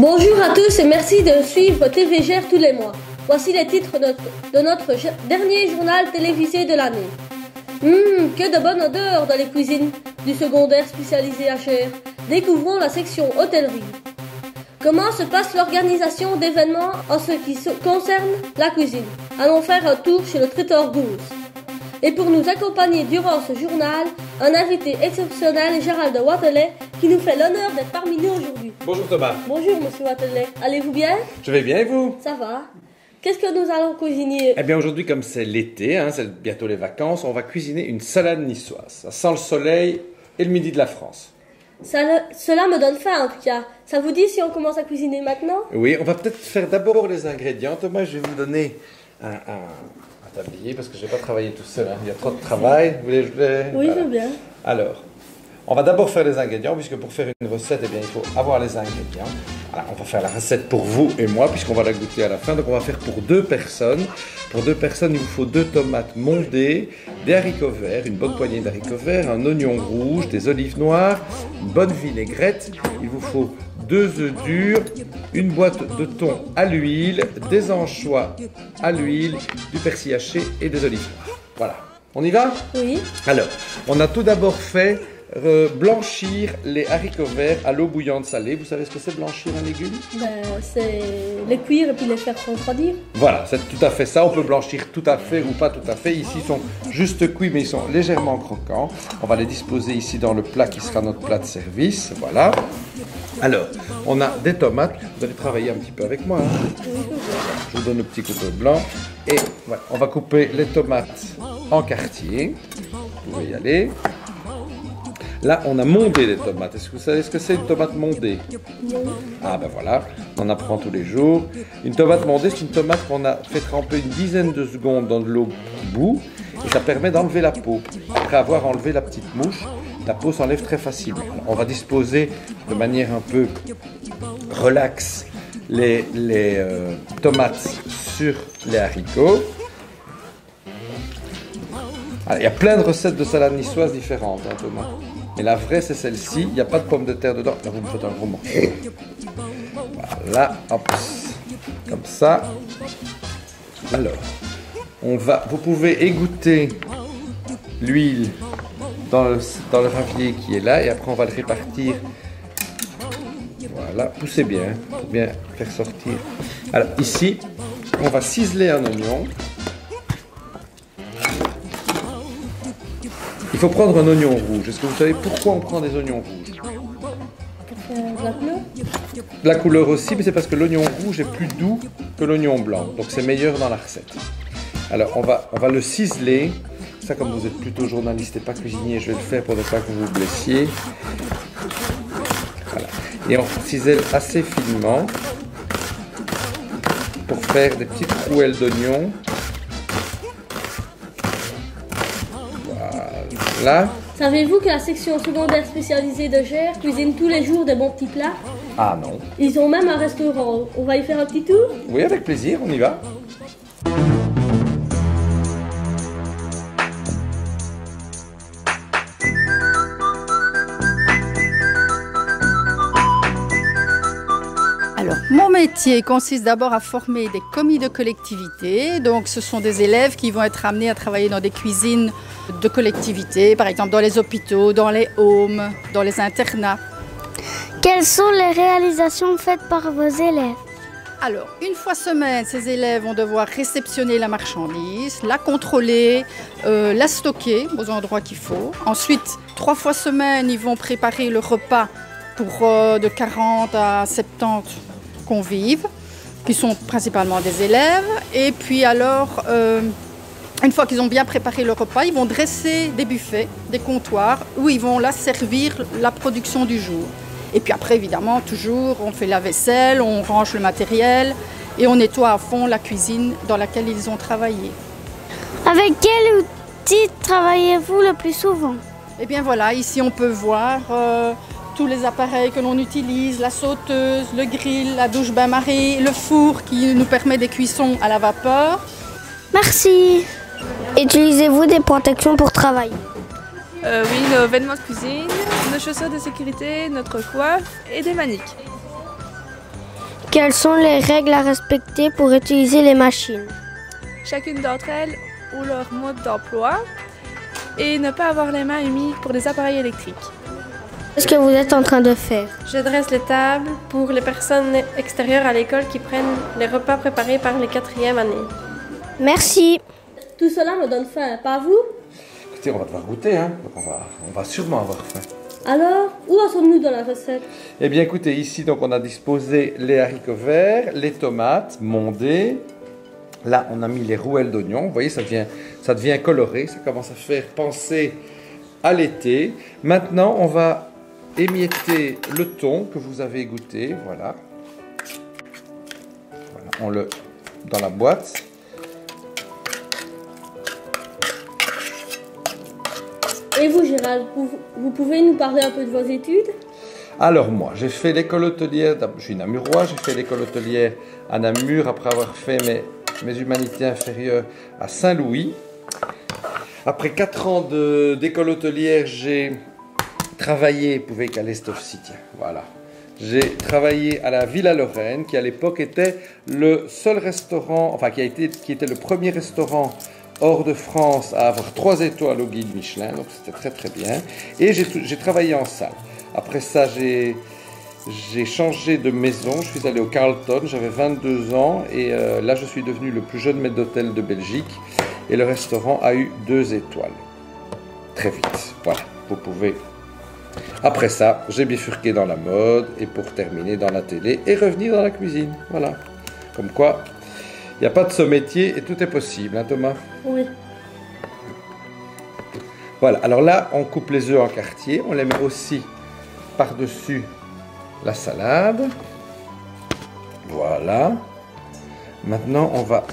Bonjour à tous et merci de suivre TVGR tous les mois. Voici les titres de notre dernier journal télévisé de l'année. Que de bonne odeur dans les cuisines du secondaire spécialisé HR. Découvrons la section hôtellerie. Comment se passe l'organisation d'événements en ce qui concerne la cuisine? Allons faire un tour chez le traiteur Goose. Et pour nous accompagner durant ce journal, un invité exceptionnel, Gérald Watelet, qui nous fait l'honneur d'être parmi nous aujourd'hui. Bonjour Thomas. Bonjour Monsieur Watelet. Allez-vous bien? Je vais bien et vous? Ça va. Qu'est-ce que nous allons cuisiner? Eh bien aujourd'hui, comme c'est l'été, c'est bientôt les vacances, on va cuisiner une salade niçoise. Ça sent le soleil et le midi de la France. Cela me donne faim en tout cas. Ça vous dit si on commence à cuisiner maintenant? Oui, on va peut-être faire d'abord les ingrédients. Thomas, je vais vous donner un tablier parce que je ne vais pas travailler tout seul. Il y a trop de travail. Oui, voilà. je veux bien. Alors, on va d'abord faire les ingrédients puisque pour faire une recette, eh bien, il faut avoir les ingrédients. Alors, on va faire la recette pour vous et moi puisqu'on va la goûter à la fin. Donc, on va faire pour 2 personnes. Pour 2 personnes, il vous faut 2 tomates mondées, des haricots verts, une bonne poignée d'haricots verts, un oignon rouge, des olives noires, une bonne vinaigrette. Il vous faut 2 œufs durs, une boîte de thon à l'huile, des anchois à l'huile, du persil haché et des olives noires. Voilà. On y va? Oui. Alors, on a tout d'abord fait blanchir les haricots verts à l'eau bouillante salée. Vous savez ce que c'est blanchir un légume? C'est les cuire et puis les faire refroidir. Voilà, c'est tout à fait ça. On peut blanchir tout à fait ou pas tout à fait. Ici, ils sont juste cuits, mais ils sont légèrement croquants. On va les disposer ici dans le plat qui sera notre plat de service. Voilà. Alors, on a des tomates. Vous allez travailler un petit peu avec moi. Je vous donne le petit couteau blanc. Et voilà, on va couper les tomates en quartiers. Vous pouvez y aller. Là, on a mondé les tomates. Est-ce que vous savez ce que c'est une tomate mondée? Non. Ah ben voilà, on en apprend tous les jours. Une tomate mondée, c'est une tomate qu'on a fait tremper une dizaine de secondes dans de l'eau bout. Et ça permet d'enlever la peau. Après avoir enlevé la petite mouche, la peau s'enlève très facilement. On va disposer de manière un peu relaxe les tomates sur les haricots. Alors, il y a plein de recettes de salade niçoise différentes, Thomas. Mais la vraie, c'est celle-ci. Il n'y a pas de pommes de terre dedans. Là, vous me faites un gros morceau. Voilà, hop, comme ça. Alors, vous pouvez égoutter l'huile dans le ravier qui est là. Et après, on va le répartir. Voilà, poussez bien, pour bien faire sortir. Alors, ici, on va ciseler un oignon. Il faut prendre un oignon rouge. Est-ce que vous savez pourquoi on prend des oignons rouges? De la couleur? La couleur aussi, mais c'est parce que l'oignon rouge est plus doux que l'oignon blanc. Donc c'est meilleur dans la recette. Alors on va le ciseler. Ça, comme vous êtes plutôt journaliste et pas cuisinier, je vais le faire pour ne pas que vous vous blessiez. Voilà. Et on cisèle assez finement pour faire des petites rouelles d'oignons. Là. Savez-vous que la section secondaire spécialisée de Gers cuisine tous les jours des bons petits plats? Ah non. Ils ont même un restaurant. On va y faire un petit tour? Oui, avec plaisir, on y va. Alors, mon métier consiste d'abord à former des commis de collectivité. Donc, ce sont des élèves qui vont être amenés à travailler dans des cuisines de collectivité, par exemple dans les hôpitaux, dans les homes, dans les internats. Quelles sont les réalisations faites par vos élèves? Alors, une fois semaine, ces élèves vont devoir réceptionner la marchandise, la contrôler, la stocker aux endroits qu'il faut. Ensuite, 3 fois semaine, ils vont préparer le repas pour de 40 à 70 convives, qui sont principalement des élèves. Et puis alors, une fois qu'ils ont bien préparé le repas, ils vont dresser des buffets, des comptoirs, où ils vont là servir la production du jour. Et puis après, évidemment, toujours, on fait la vaisselle, on range le matériel et on nettoie à fond la cuisine dans laquelle ils ont travaillé. Avec quel outil travaillez-vous le plus souvent? Eh bien voilà, ici on peut voir tous les appareils que l'on utilise, la sauteuse, le grill, la douche bain-marie, le four qui nous permet des cuissons à la vapeur. Merci. Utilisez-vous des protections pour travailler? Oui, nos vêtements de cuisine, nos chaussures de sécurité, notre coiffe et des maniques. Quelles sont les règles à respecter pour utiliser les machines? Chacune d'entre elles ou leur mode d'emploi et ne pas avoir les mains humides pour des appareils électriques. Qu'est-ce que vous êtes en train de faire? Je dresse les tables pour les personnes extérieures à l'école qui prennent les repas préparés par les 4e années. Merci. Tout cela me donne faim, pas vous? Écoutez, on va devoir goûter, hein. Donc on va sûrement avoir faim. Alors, où en sommes-nous dans la recette? Eh bien écoutez, ici donc on a disposé les haricots verts, les tomates mondées. Là on a mis les rouelles d'oignons. Vous voyez, ça devient coloré, ça commence à faire penser à l'été. Maintenant on va émietter le thon que vous avez goûté. Voilà. On le dans la boîte. Et vous, Gérald, vous pouvez nous parler un peu de vos études? Alors moi, j'ai fait l'école hôtelière, je suis namurois, j'ai fait l'école hôtelière à Namur après avoir fait mes humanités inférieures à Saint-Louis. Après 4 ans d'école hôtelière, j'ai travaillé, vous pouvez qu'à l'Est-of-Ci, voilà. J'ai travaillé à la Villa Lorraine, qui à l'époque était le seul restaurant, enfin qui était le premier restaurant hors de France à avoir 3 étoiles au guide Michelin, donc c'était très très bien. Et j'ai travaillé en salle. Après ça, j'ai changé de maison, je suis allé au Carlton, j'avais 22 ans et là je suis devenu le plus jeune maître d'hôtel de Belgique et le restaurant a eu 2 étoiles. Très vite, voilà, vous pouvez. Après ça, j'ai bifurqué dans la mode et pour terminer dans la télé et revenir dans la cuisine, voilà. Comme quoi, il n'y a pas de saut-métier et tout est possible, hein Thomas? Oui. Voilà, alors là, on coupe les œufs en quartiers, on les met aussi par-dessus la salade. Voilà. Maintenant, on va,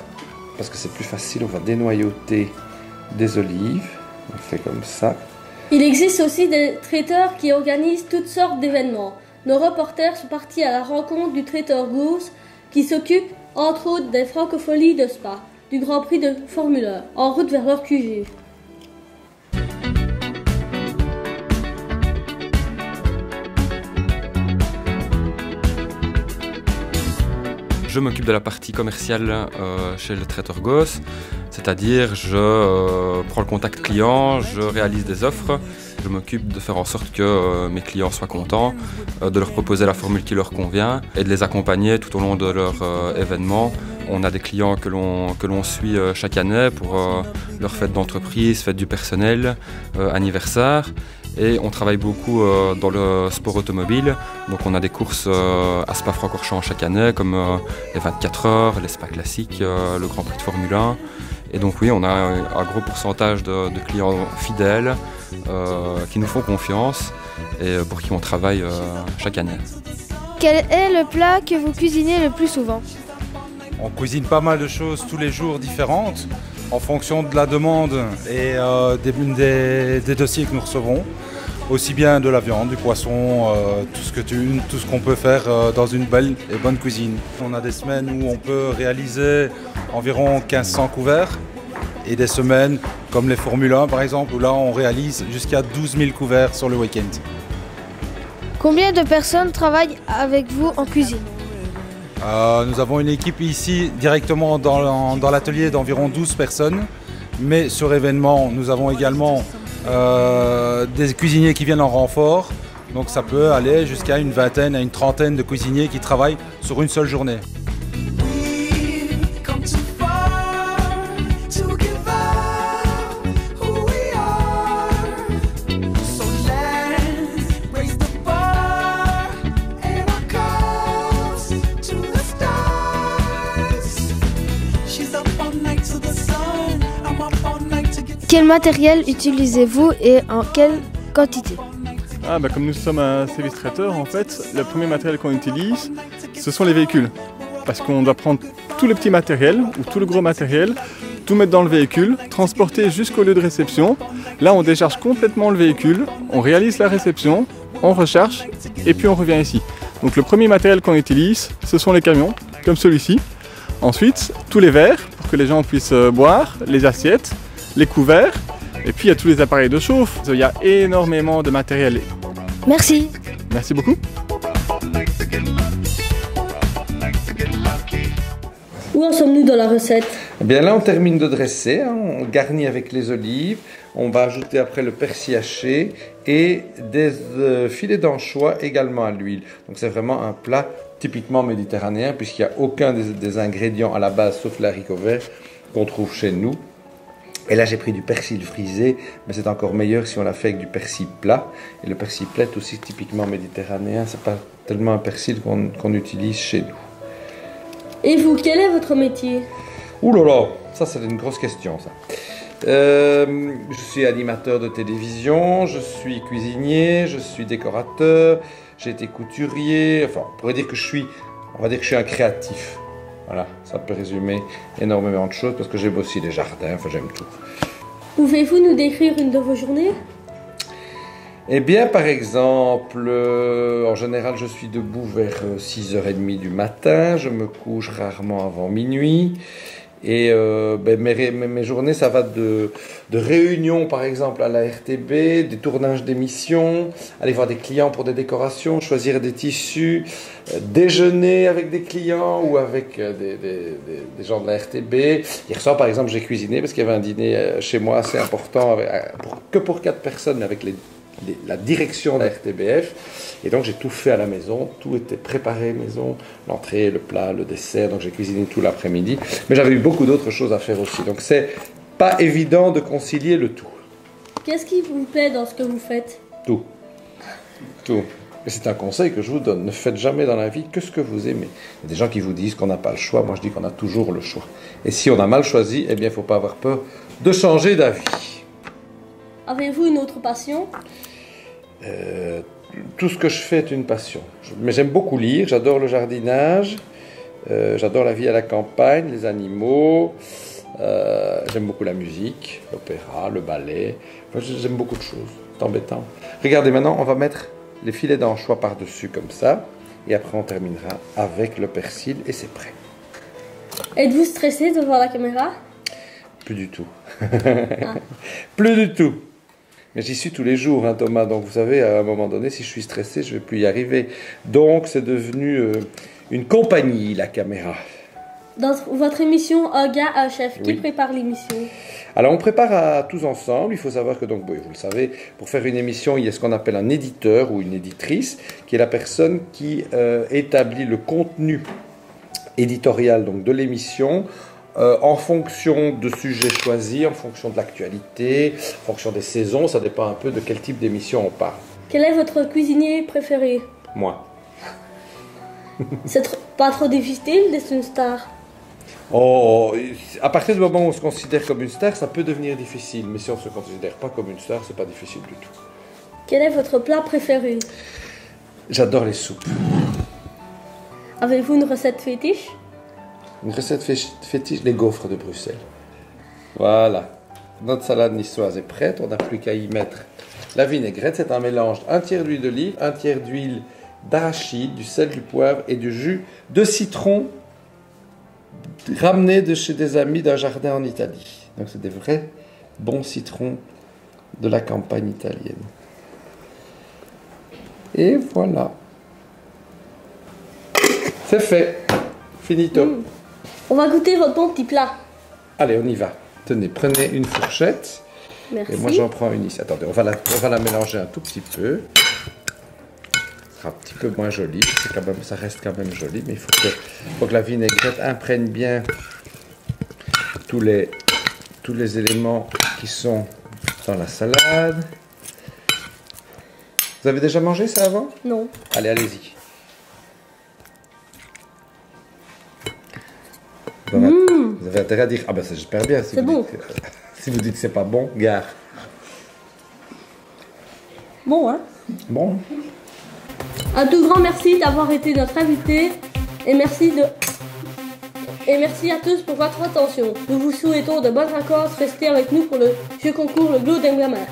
parce que c'est plus facile, on va dénoyauter des olives. On fait comme ça. Il existe aussi des traiteurs qui organisent toutes sortes d'événements. Nos reporters sont partis à la rencontre du traiteur Goose qui s'occupe entre autres des francopholies de Spa, du Grand Prix de Formule 1, en route vers leur QG. Je m'occupe de la partie commerciale chez le traiteur Gosse, c'est-à-dire je prends le contact client, je réalise des offres, je m'occupe de faire en sorte que mes clients soient contents, de leur proposer la formule qui leur convient et de les accompagner tout au long de leur événement. On a des clients que l'on suit chaque année pour leur fête d'entreprise, fête du personnel, anniversaire. Et on travaille beaucoup dans le sport automobile, donc on a des courses à Spa-Francorchamps chaque année, comme les 24 heures, les Spa classiques, le Grand Prix de Formule 1. Et donc oui, on a un gros pourcentage de clients fidèles qui nous font confiance et pour qui on travaille chaque année. Quel est le plat que vous cuisinez le plus souvent? On cuisine pas mal de choses tous les jours différentes en fonction de la demande et des dossiers que nous recevons. Aussi bien de la viande, du poisson, tout ce qu'on peut faire dans une belle et bonne cuisine. On a des semaines où on peut réaliser environ 1500 couverts et des semaines comme les Formule 1 par exemple où là on réalise jusqu'à 12 000 couverts sur le week-end. Combien de personnes travaillent avec vous en cuisine? Nous avons une équipe ici directement dans l'atelier d'environ 12 personnes, mais sur événement nous avons également des cuisiniers qui viennent en renfort, donc ça peut aller jusqu'à une vingtaine à une trentaine de cuisiniers qui travaillent sur une seule journée. Quel matériel utilisez-vous et en quelle quantité? Comme nous sommes un service traiteur, en fait, le premier matériel qu'on utilise, ce sont les véhicules. Parce qu'on doit prendre tout le petit matériel ou tout le gros matériel, tout mettre dans le véhicule, transporter jusqu'au lieu de réception. Là, on décharge complètement le véhicule, on réalise la réception, on recharge et puis on revient ici. Donc le premier matériel qu'on utilise, ce sont les camions, comme celui-ci. Ensuite, tous les verres pour que les gens puissent boire, les assiettes, les couverts, et puis il y a tous les appareils de chauffe. Il y a énormément de matériel. Merci. Merci beaucoup. Où en sommes-nous dans la recette? Eh bien là, on termine de dresser, hein, on garnit avec les olives, on va ajouter après le persil haché et des filets d'anchois également à l'huile. Donc c'est vraiment un plat typiquement méditerranéen puisqu'il n'y a aucun des ingrédients à la base, sauf l'haricot vert, qu'on trouve chez nous. Et là, j'ai pris du persil frisé, mais c'est encore meilleur si on l'a fait avec du persil plat. Et le persil plat est aussi typiquement méditerranéen, c'est pas tellement un persil qu'on utilise chez nous. Et vous, quel est votre métier? Ouh là là, ça c'est une grosse question ça. Je suis animateur de télévision, je suis cuisinier, je suis décorateur, j'ai été couturier, enfin on pourrait dire que on va dire que je suis un créatif. Voilà, ça peut résumer énormément de choses parce que j'aime aussi les jardins, enfin j'aime tout. Pouvez-vous nous décrire une de vos journées? Eh bien, par exemple, en général, je suis debout vers 6h30 du matin, je me couche rarement avant minuit. Et mes journées, ça va de réunions, par exemple, à la RTB, des tournages d'émissions, aller voir des clients pour des décorations, choisir des tissus, déjeuner avec des clients ou avec des gens de la RTB. Hier soir, par exemple, j'ai cuisiné parce qu'il y avait un dîner chez moi assez important, que pour 4 personnes, mais avec la direction de la RTBF. Et donc j'ai tout fait à la maison, tout était préparé maison, l'entrée, le plat, le dessert, donc j'ai cuisiné tout l'après-midi. Mais j'avais eu beaucoup d'autres choses à faire aussi, donc c'est pas évident de concilier le tout. Qu'est-ce qui vous plaît dans ce que vous faites? Tout. Et c'est un conseil que je vous donne, ne faites jamais dans la vie que ce que vous aimez. Il y a des gens qui vous disent qu'on n'a pas le choix, moi je dis qu'on a toujours le choix. Et si on a mal choisi, eh bien il ne faut pas avoir peur de changer d'avis. Avez-vous une autre passion? Tout ce que je fais est une passion. Mais j'aime beaucoup lire, j'adore le jardinage, j'adore la vie à la campagne, les animaux, j'aime beaucoup la musique, l'opéra, le ballet, enfin, j'aime beaucoup de choses, c'est embêtant. Regardez, maintenant on va mettre les filets d'anchois par-dessus comme ça, et après on terminera avec le persil et c'est prêt. Êtes-vous stressé devant la caméra? Plus du tout. Plus du tout. Mais j'y suis tous les jours, hein, Thomas. Donc, vous savez, à un moment donné, si je suis stressé, je ne vais plus y arriver. Donc, c'est devenu une compagnie, la caméra. Dans votre émission Un gars, un chef, qui Oui. prépare l'émission? Alors, on prépare tous ensemble. Il faut savoir que, donc, vous le savez, pour faire une émission, il y a ce qu'on appelle un éditeur ou une éditrice, qui est la personne qui établit le contenu éditorial donc, de l'émission, en fonction de sujets choisis, en fonction de l'actualité, en fonction des saisons, ça dépend un peu de quel type d'émission on parle. Quel est votre cuisinier préféré? Moi. C'est pas trop difficile d'être une star? Oh, à partir du moment où on se considère comme une star, ça peut devenir difficile, mais si on ne se considère pas comme une star, c'est pas difficile du tout. Quel est votre plat préféré? J'adore les soupes. Avez-vous une recette fétiche? Une recette fétiche, les gaufres de Bruxelles. Voilà. Notre salade niçoise est prête. On n'a plus qu'à y mettre la vinaigrette. C'est un mélange, un tiers d'huile d'olive, un tiers d'huile d'arachide, du sel, du poivre et du jus de citron ramené de chez des amis d'un jardin en Italie. Donc c'est des vrais bons citrons de la campagne italienne. Et voilà. C'est fait. Finito. On va goûter votre bon petit plat. Allez, on y va. Tenez, prenez une fourchette. Merci. Et moi, j'en prends une ici. Attendez, on va la mélanger un tout petit peu. Ce sera un petit peu moins joli. Ça reste quand même joli, mais il faut que la vinaigrette imprègne bien tous les éléments qui sont dans la salade. Vous avez déjà mangé ça avant? Non. Allez, allez-y. Vous avez intérêt à dire, ah ben j'espère bien. Si C'est bon. Si vous dites que c'est pas bon, gare. Bon, hein? Bon. Un tout grand merci d'avoir été notre invité et merci à tous pour votre attention. Nous vous souhaitons de bonnes vacances. Restez avec nous pour le jeu concours Le Glow d'Engamer.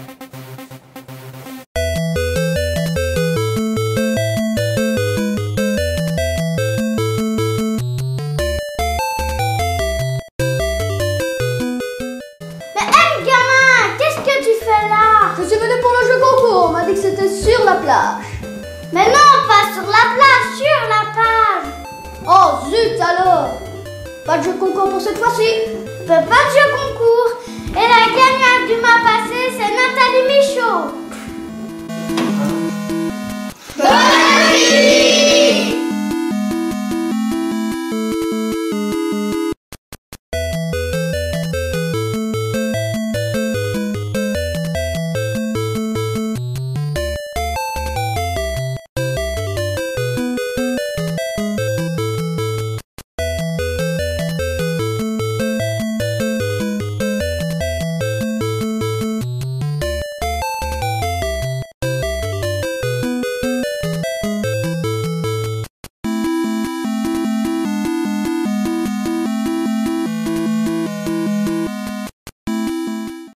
On m'a dit que c'était sur la plage. Mais non, pas sur la plage, sur la page. Oh zut alors. Pas de jeu concours pour cette fois-ci. Pas de jeu concours. Et la gagnante du mois passé, c'est Nathalie Michaud.